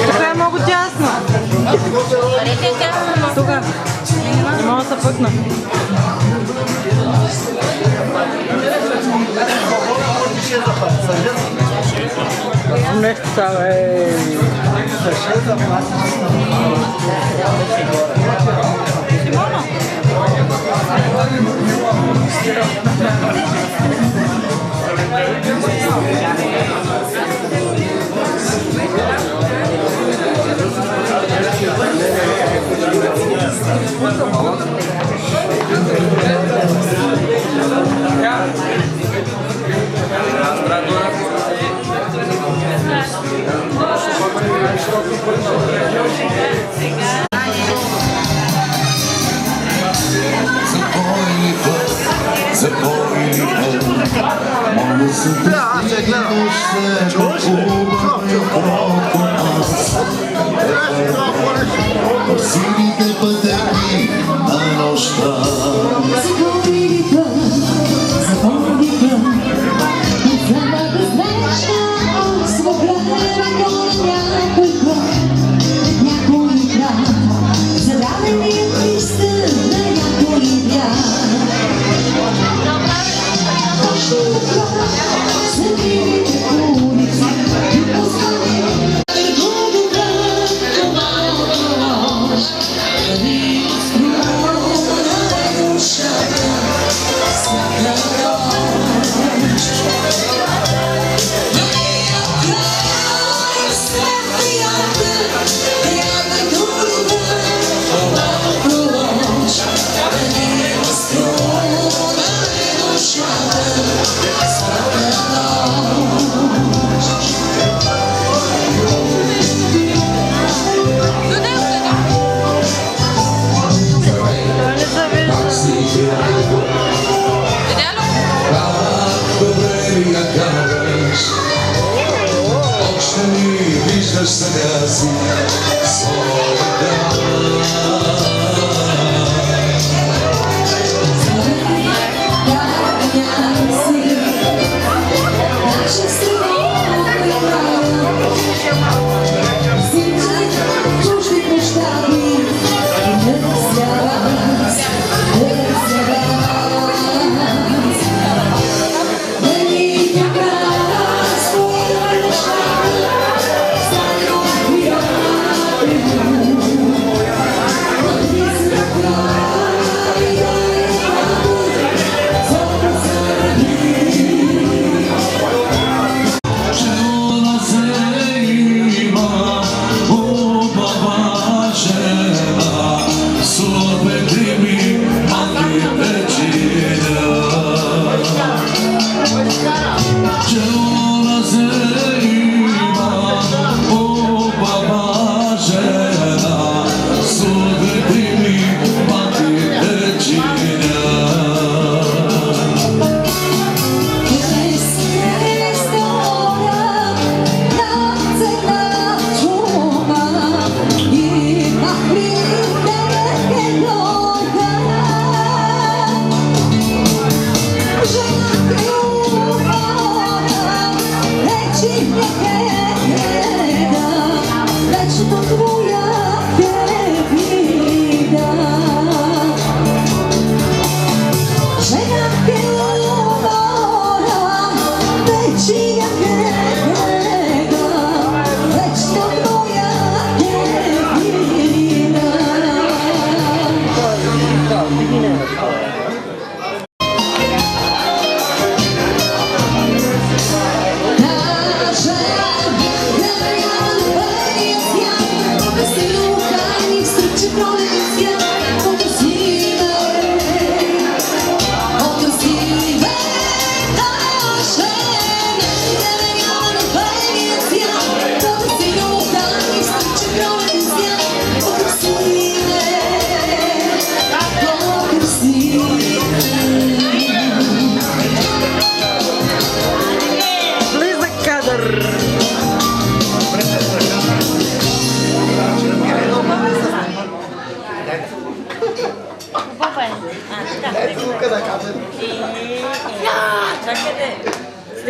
Тук е много тясно. Тук. Не мога да се пъкна. Не става, Сините пътеки на нощта.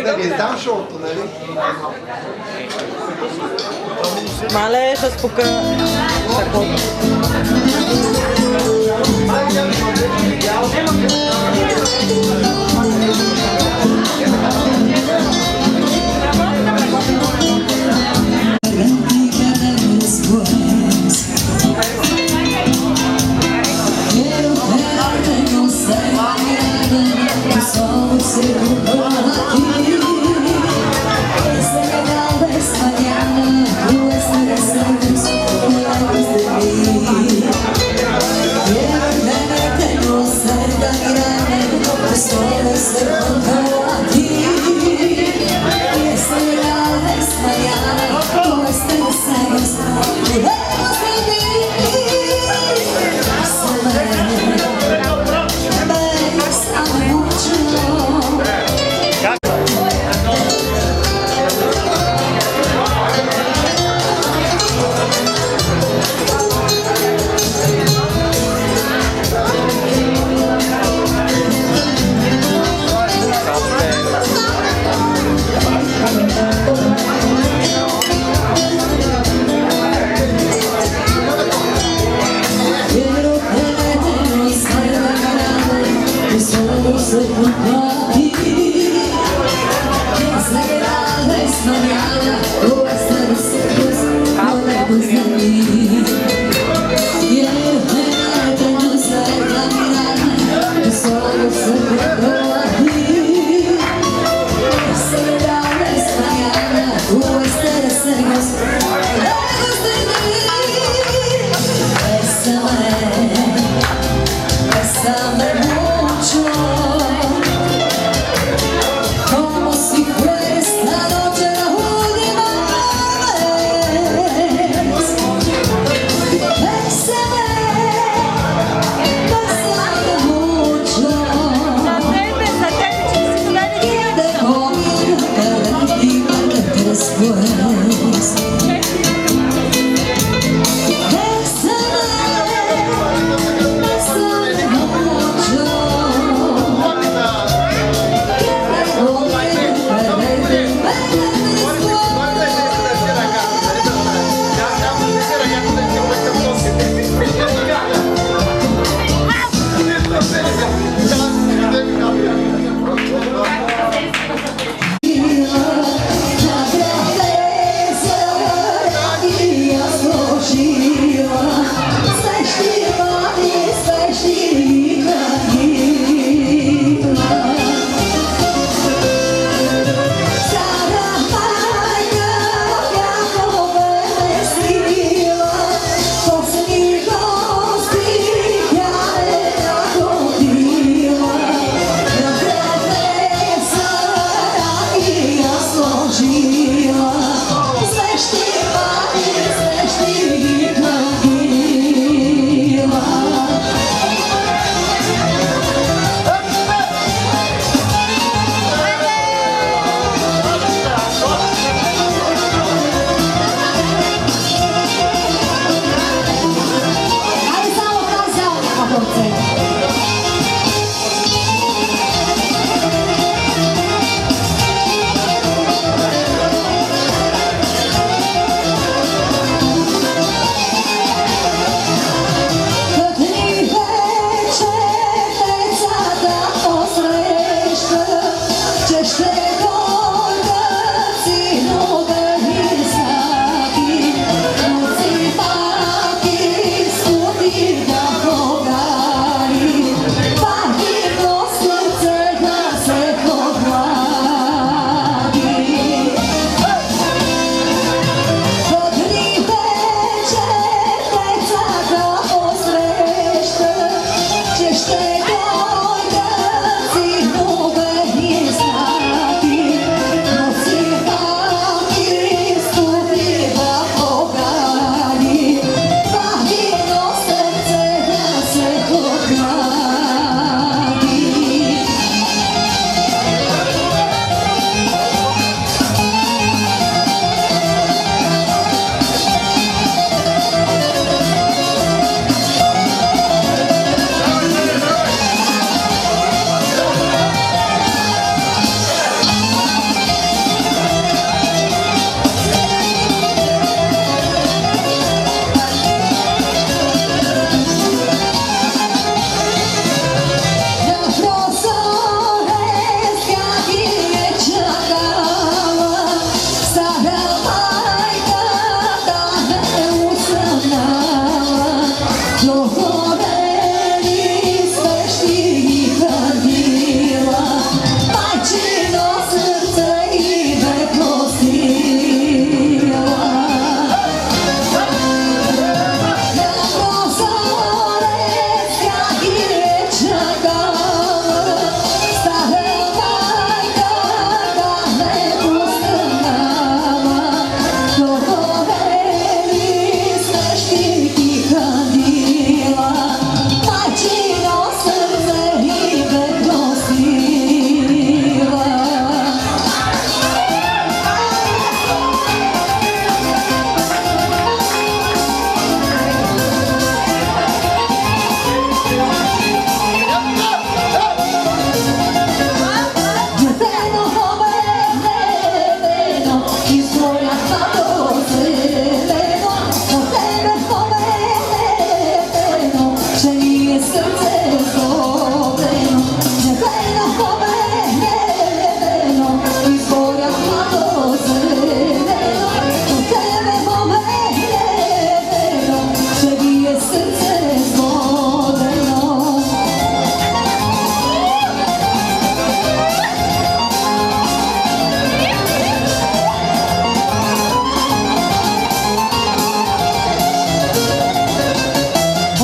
Да ги издам шоуто, нали? Мале, ще спука такова. Bésame mucho. srce zvodeno.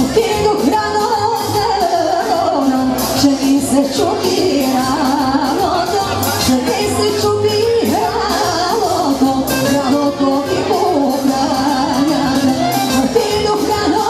Otijedu hrano zelenom, že mi se čupiralo to, že mi se čupiralo to, rano to mi pohranjate. Otijedu hrano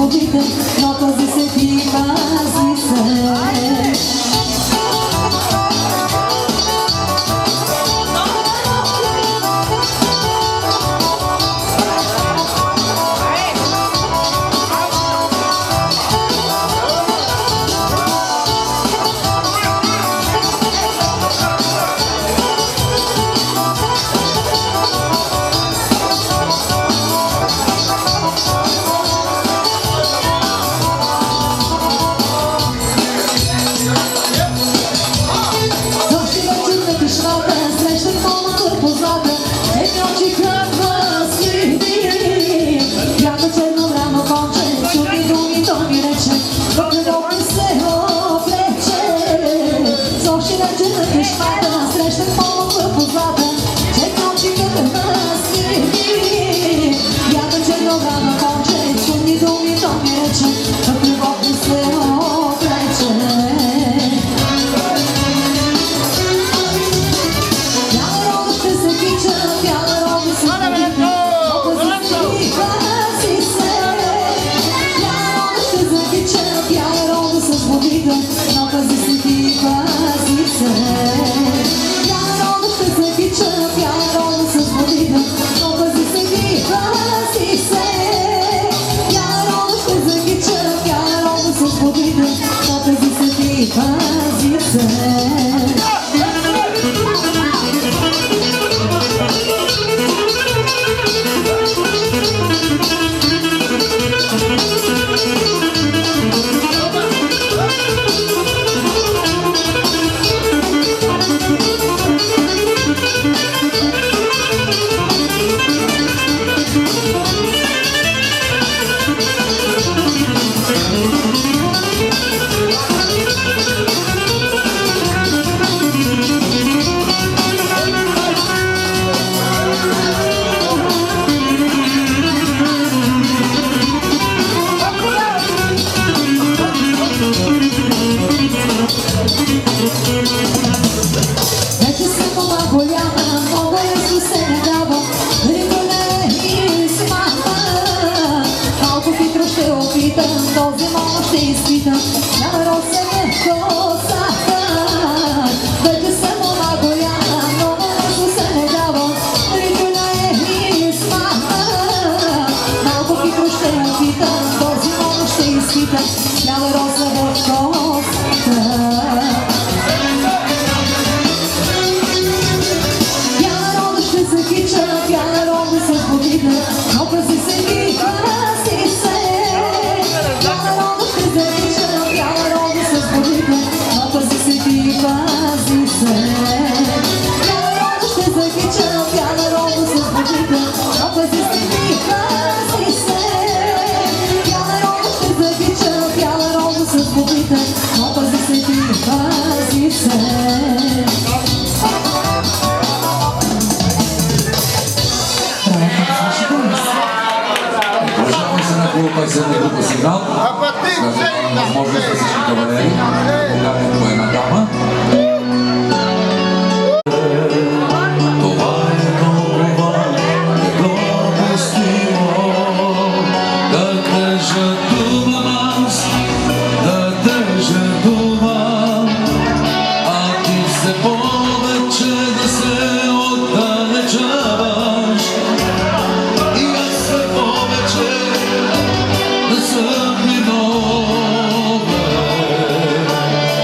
свободите, но пази се ти, пази се.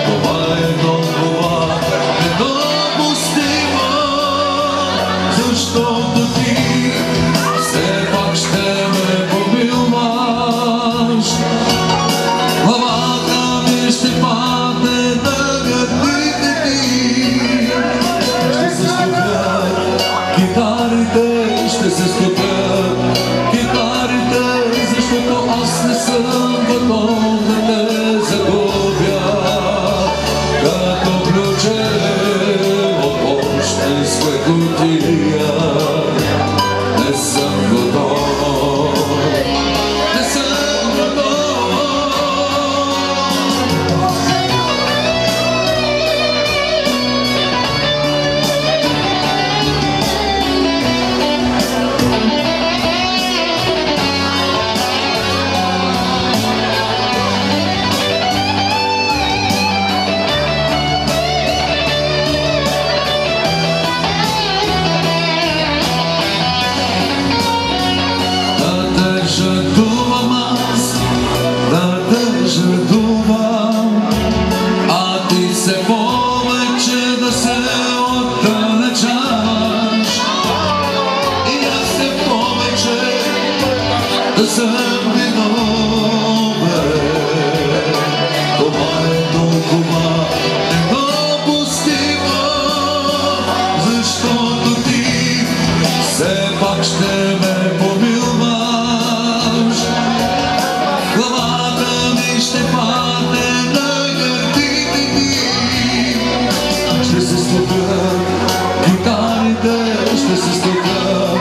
Това е толкова ще падне на гърдите ти. Ще се стопят гитарите, ще се стопят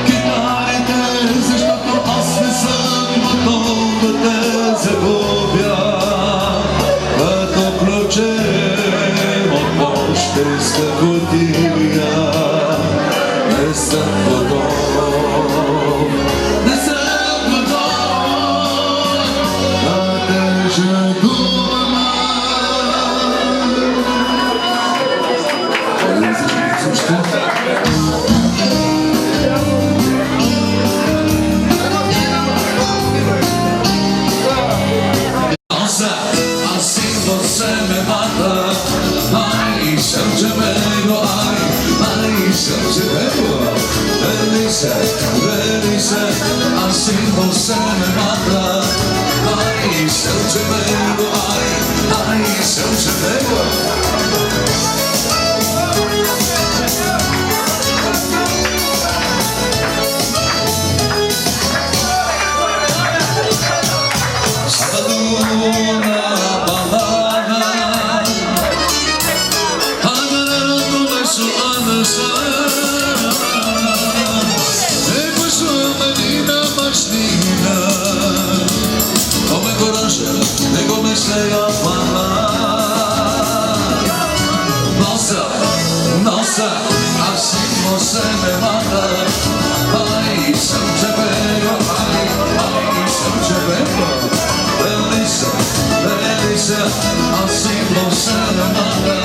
гитарите, защото аз не съм готов да те загубя. Като ключе от пощенска кутия не съм готов, не съм готов да те жадувам. Assim você me mata. Ai, se eu te pego, ai, se eu te pego. Sábado na balada, agora não começo a dançar. Come coraggio, e come sei a parlare. Nossa, assim você me mata. Ai, se eu te pego, ai, se eu te pego. Delícia, delícia, assim você me mata.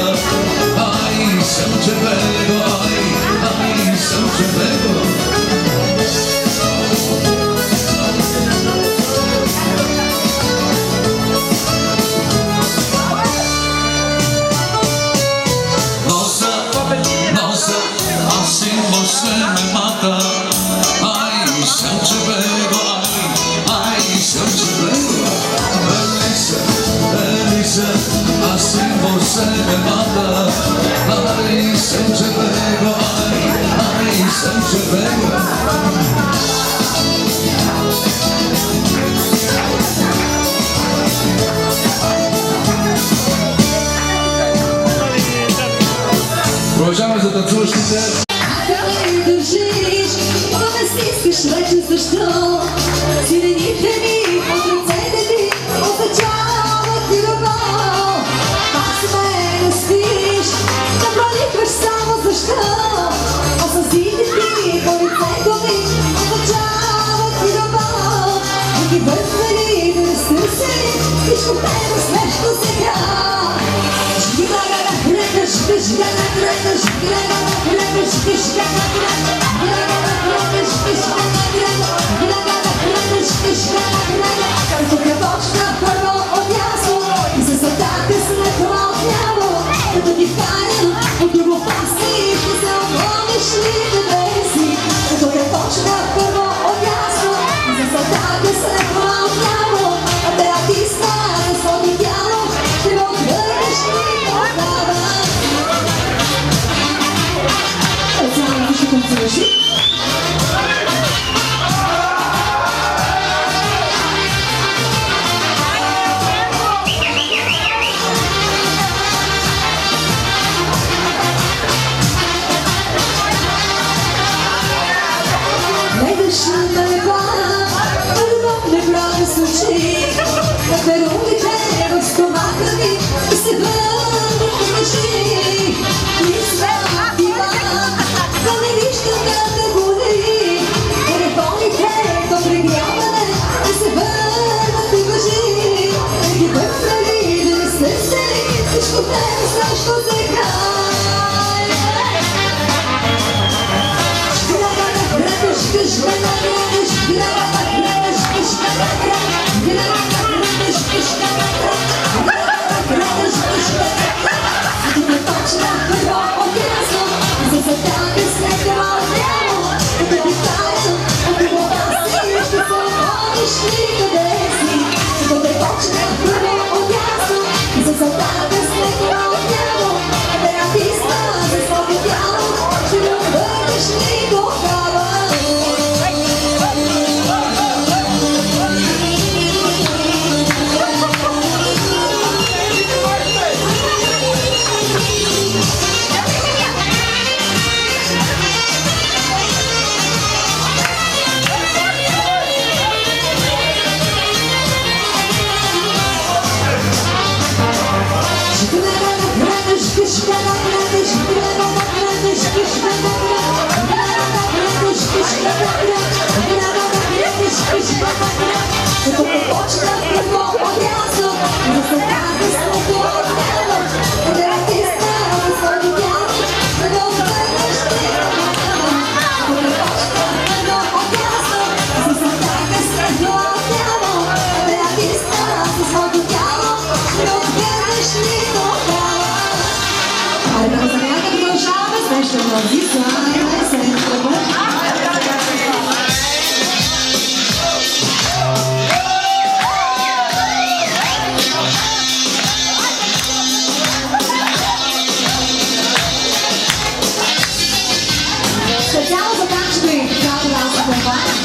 Ai, se eu te pego, ai, se eu te pego. Assim você me mata. Ai, se eu te pego, ai, se eu te pego. Delícia, delícia, assim você me mata. Ai, se eu te pego, ai, se eu te pego. Продължаваме за танцуващите. Държиш, но не стискаш вече защо? Сирените ми от ръцете ти означават ти любов. Пак ме не спиш, да проникваш само защо? А сълзите ти по лицето ми означават ти любов. И ги вързали да не сърси, всичко в тебе смешно сега. Като те почна първо от ясно и за сърдата след това отняво. Като ти хваням от друго паси, ще се обгониш ли къде си. Като те почна първо от ясно и за сърдата след това отняво. А те атиста не своди тяло, ще ме отвърнеш ли тогава. Специално ще танцуваш ли? Гледаш на небо, любовни прави случаи, на перуните в стомаха ми и се върнат мъжи. Мисля бива, да не виждам да те боли, телефоните до прегряване и се върнат мъжи. Ги върнали да не сърсели, всичко тебе също сега. За Специално за танчето трябва да дам това.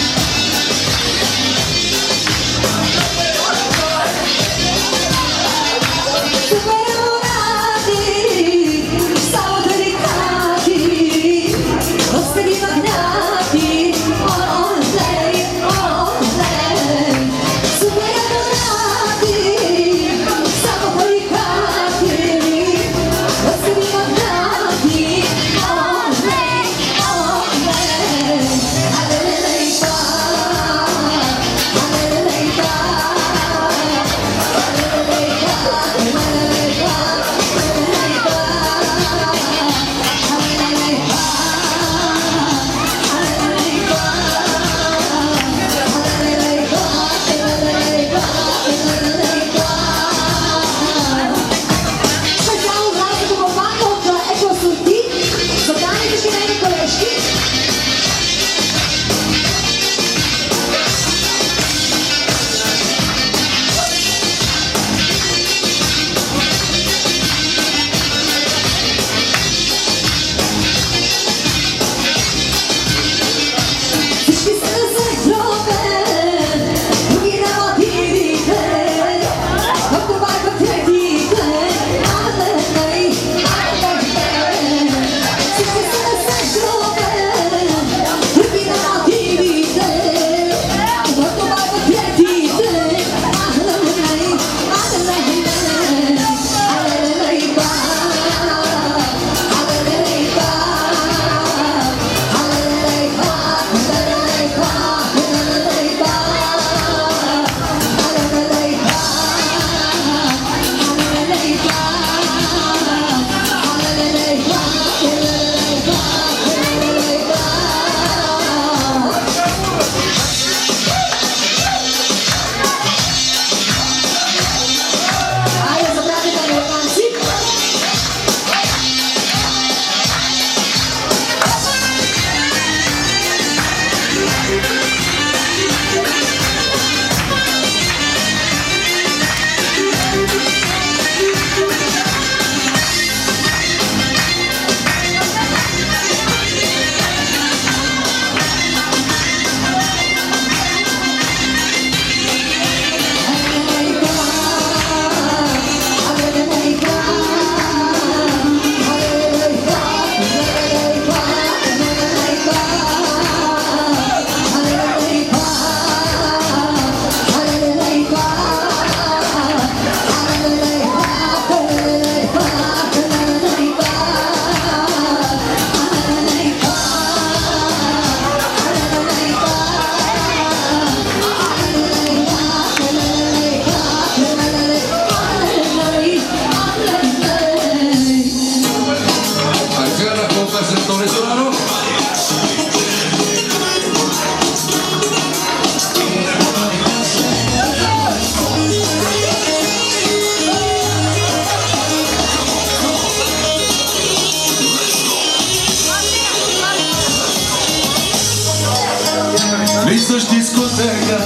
Влизаш дискотека,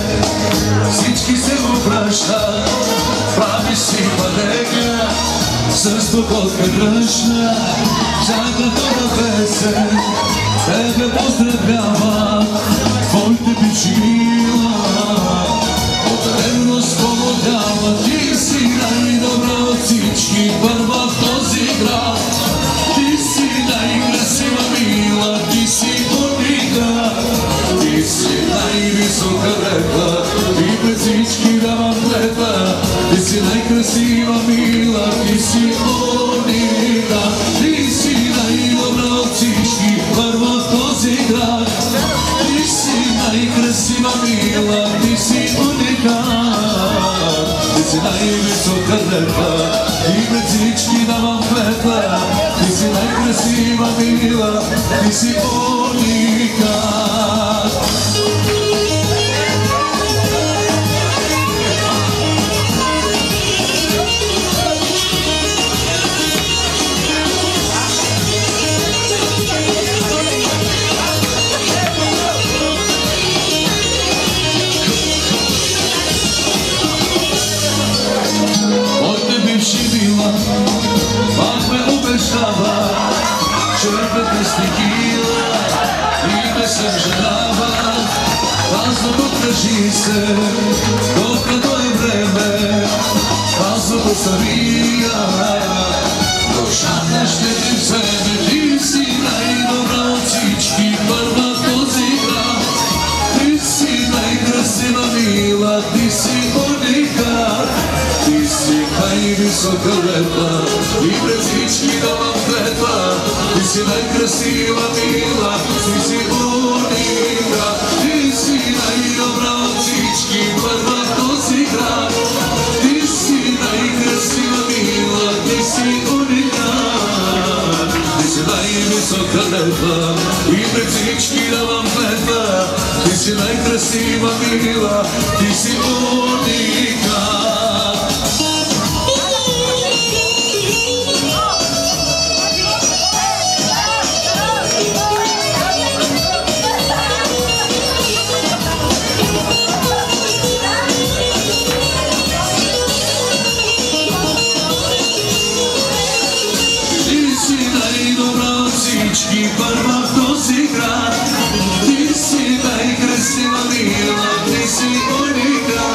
всички се обръщат, прави си пътека, с духотка дръжна, чакато на песен, тебе поздравява, твоите бичила, от ревност помогява, ти си най-добра от всички, първа в този град, ти си най-красива мила, ти си уника. Ти си най-висока река и пред всички давам клетва. Ти си най-красива мила, ти си уника. Ти си най-добра от всички, първа в този град. Ти си най-красива мила, ти си уника. Ти си най-висока река и пред всички давам клетва. Ти си най-красива мила, ти си уника. drži se dok je vreme, a zubog starija. Dok šataš te ti sebe, ti si najdobravčički prvak od zigra. Ti si najkrasiva mila, ti si unikat. Ti si najvisoka lepa i prezički da vam treba. Ti si najkrasiva mila, ti si unika. Ti si najdobravčički prvak od zigra. Ti si najkrasiva mila, ti si unika. Ti si najvisoka lepa i prezički da vam treba. Ti si najkrasiva mila, ti si unika. Najdobravčički prvak od zigra. Ti si najkrasiva mila, ti si unika.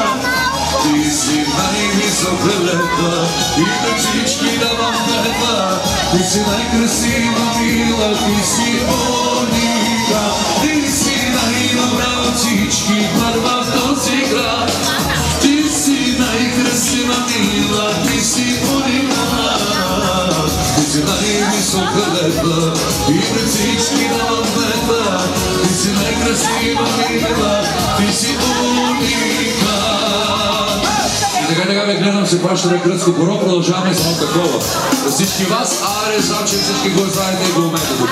Ti si najvisoka lepa i prezički da vam treba. Ti si najkrasiva mila, ti si unika. Ti si najdobravčički prvak od zigra. Ti si najkrasiva mila, ti si unika. Ti si najvisoka lepa i prezički da vam treba. Ti si najkrasiva mila, ti si unika. И така бе, гледам се пращаме гръцко поро, продължаваме само такова. За всички вас, аре, знам, че всички го знаете и го умеете тук.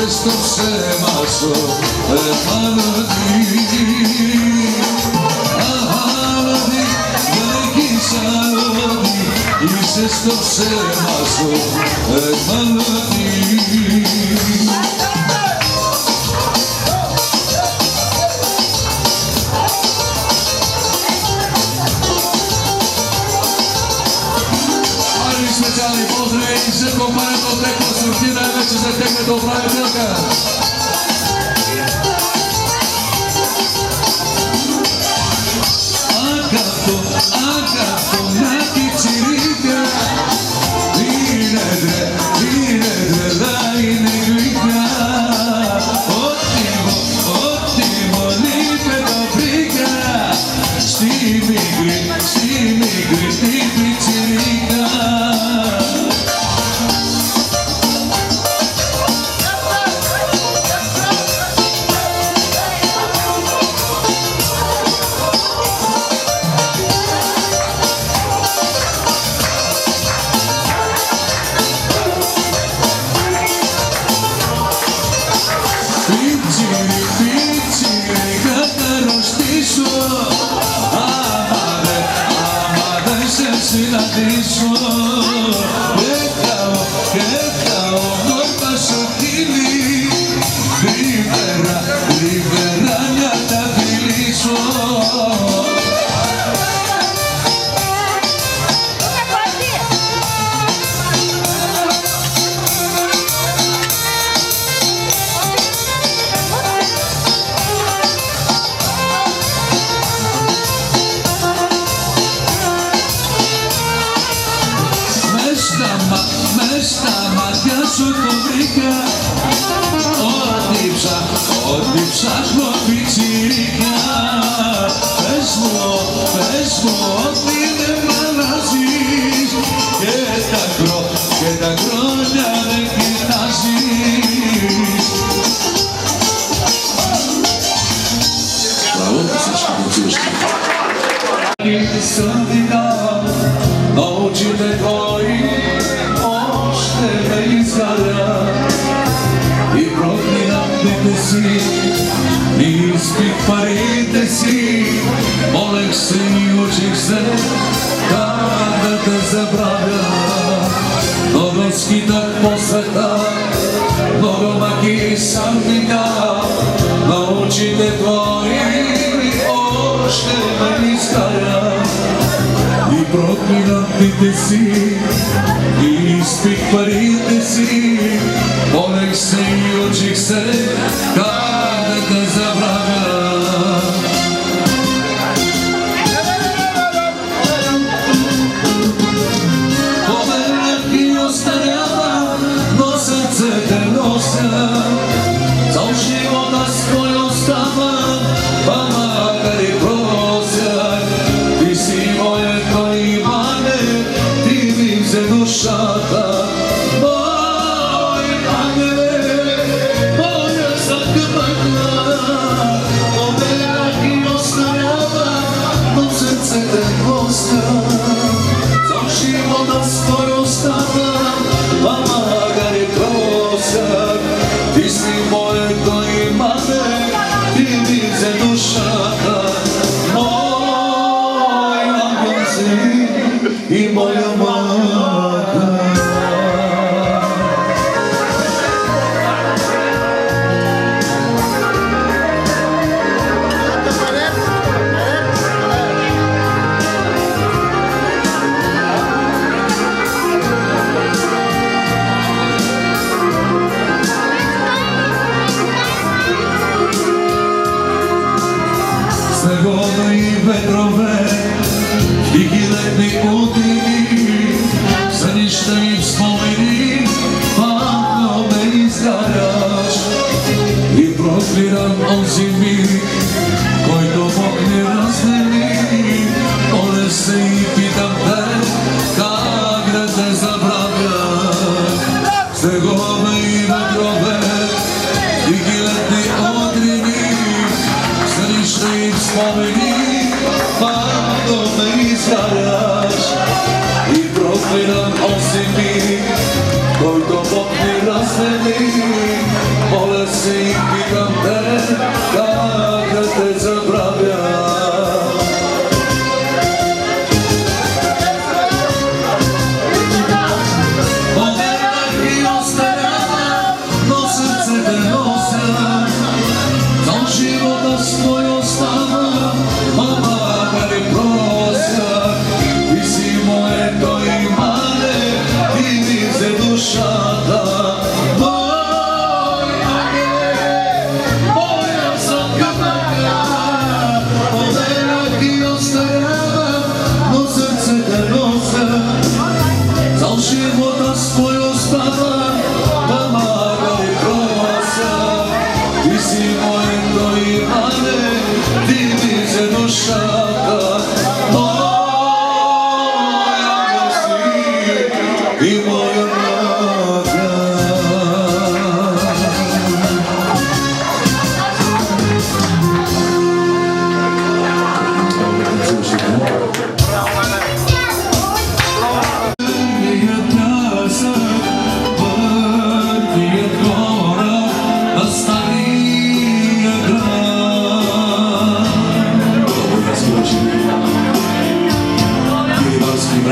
Esto se pasó, hermano. Έκλεισες το ψέμα σου εκμαλωτή. Άλλη specijalni pozdrav i sve komponentno tekmo Surtina i već se tekne do pravi telka. Agato, naki cirika, dine dre, lajne glika. Otimo, lipe dobrika, sti mi gri, ti cirika. Πιτσιρι, καταρρωστήσω. Άμα δεν σε συναντήσω. Καώ, κόρπα στο χείλη. Λιβερά να τα φιλήσω. Μες στα μάτια σου το βρήκα. Ό,τι ψάχνω πιτσιρικά. Πες μου ότι δεν μ' αλλάζεις. Και τα χρόνια δεν κοιτάζεις. Очите твои още ме изгарят и проклинатите си, и изпих парите си, молех се и учих се как да те забравя. Много скитах по света, много магии съм видял, но очите твои още ме изгарят. И проклинатите си, и изпих парите си, молех се и учих се как да те забравя. Помернах и остарявам, но сърце те нося. Цял живота с твой оставам, помагай и прося. Ти си моето имане, ти ми взе душата. Мой ангеле, моя закъпъкна. Помернах и остарявам, но сърце те нося. Цял живота с твой оставам, помагай и прося. Ти си моето имане, ти ми взе душата. Мой ангел си и моя майка. Снегове и ветрове, тихи летни утрини, сънища и спомени, малко ме изгаряш. И проклинам онзи миг, който Бог ни раздели. Моля се и питам те, как да те забравя. Снегове и ветрове, тихи летни утрини, сънища и спомени,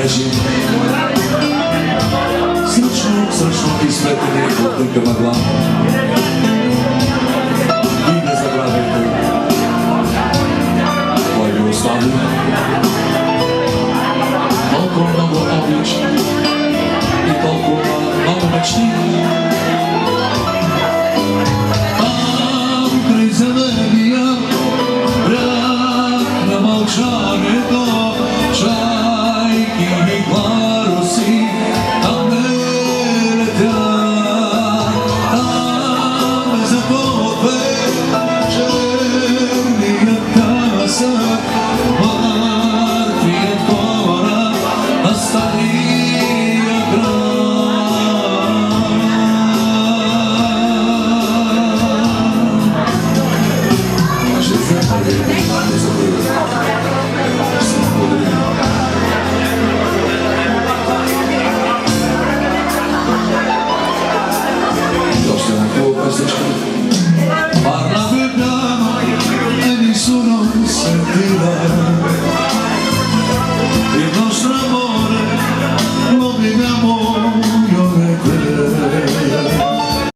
бележи. Сръчно ти светени от мъгла. И не забравяйте, кой ви остави. Толкова много обич и толкова много мечти.